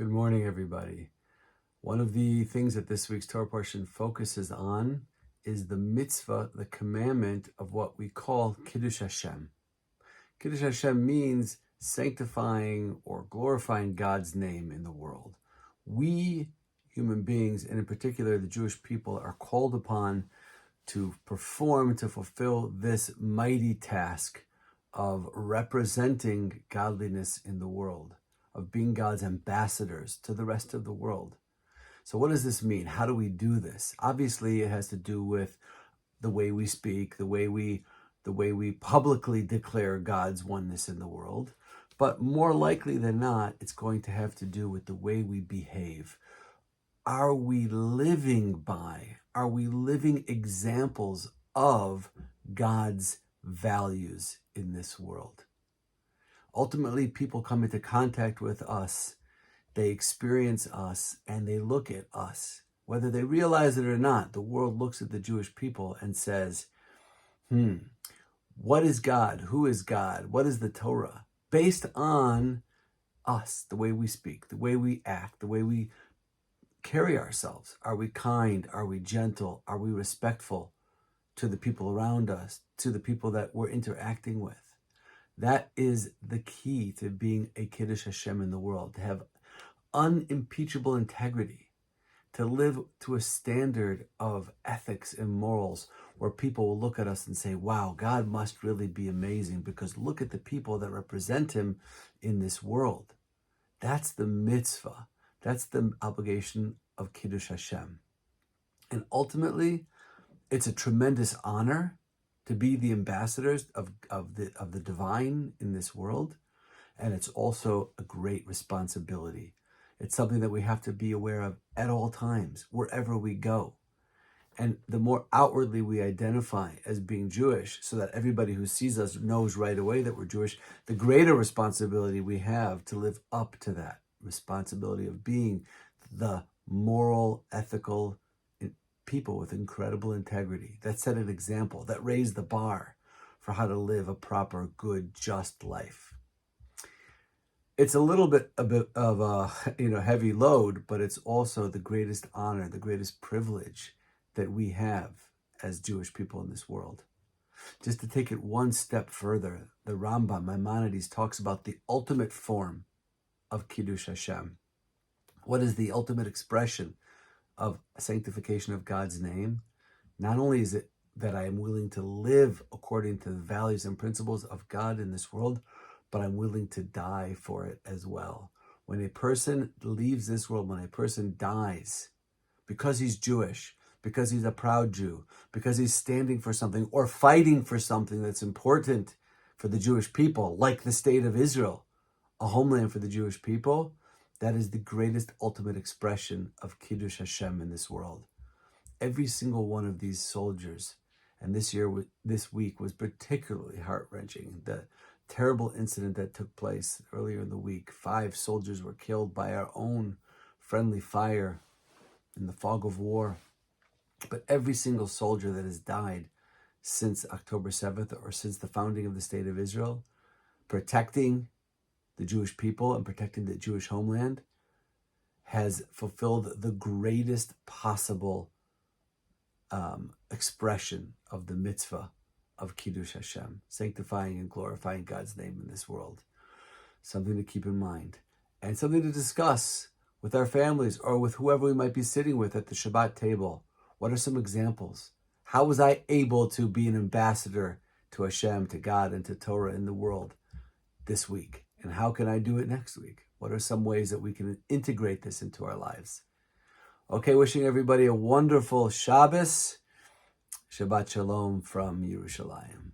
Good morning, everybody. One of the things that this week's Torah portion focuses on is the mitzvah, the commandment of what we call Kiddush Hashem. Kiddush Hashem means sanctifying or glorifying God's name in the world. We, human beings, and in particular the Jewish people, are called upon to perform, to fulfill this mighty task of representing godliness in the world, of being God's ambassadors to the rest of the world. So what does this mean? How do we do this? Obviously, it has to do with the way we speak, the way we publicly declare God's oneness in the world. But more likely than not, it's going to have to do with the way we behave. Are we living examples of God's values in this world? Ultimately, people come into contact with us, they experience us, and they look at us. Whether they realize it or not, the world looks at the Jewish people and says, what is God? Who is God? What is the Torah? Based on us, the way we speak, the way we act, the way we carry ourselves. Are we kind? Are we gentle? Are we respectful to the people around us, to the people that we're interacting with? That is the key to being a Kiddush Hashem in the world, to have unimpeachable integrity, to live to a standard of ethics and morals where people will look at us and say, wow, God must really be amazing because look at the people that represent him in this world. That's the mitzvah. That's the obligation of Kiddush Hashem. And ultimately, it's a tremendous honor to be the ambassadors of the divine in this world. And it's also a great responsibility. It's something that we have to be aware of at all times, wherever we go. And the more outwardly we identify as being Jewish, so that everybody who sees us knows right away that we're Jewish, the greater responsibility we have to live up to that responsibility of being the moral, ethical people with incredible integrity that set an example, that raised the bar for how to live a proper, good, just life. It's a bit of a heavy load, but it's also the greatest honor, the greatest privilege that we have as Jewish people in this world. Just to take it one step further, the Rambam, Maimonides, talks about the ultimate form of Kiddush Hashem. What is the ultimate expression of sanctification of God's name? Not only is it that I am willing to live according to the values and principles of God in this world, but I'm willing to die for it as well. When a person leaves this world, when a person dies, because he's Jewish, because he's a proud Jew, because he's standing for something or fighting for something that's important for the Jewish people, like the state of Israel, a homeland for the Jewish people, that is the greatest ultimate expression of Kiddush Hashem in this world. Every single one of these soldiers, and this week was particularly heart-wrenching. The terrible incident that took place earlier in the week, 5 soldiers were killed by our own friendly fire in the fog of war. But every single soldier that has died since October 7th or since the founding of the State of Israel, protecting the Jewish people and protecting the Jewish homeland, has fulfilled the greatest possible expression of the mitzvah of Kiddush Hashem, sanctifying and glorifying God's name in this world. Something to keep in mind and something to discuss with our families or with whoever we might be sitting with at the Shabbat table. What are some examples? How was I able to be an ambassador to Hashem, to God, and to Torah in the world this week? And how can I do it next week? What are some ways that we can integrate this into our lives? Okay, wishing everybody a wonderful Shabbos. Shabbat Shalom from Yerushalayim.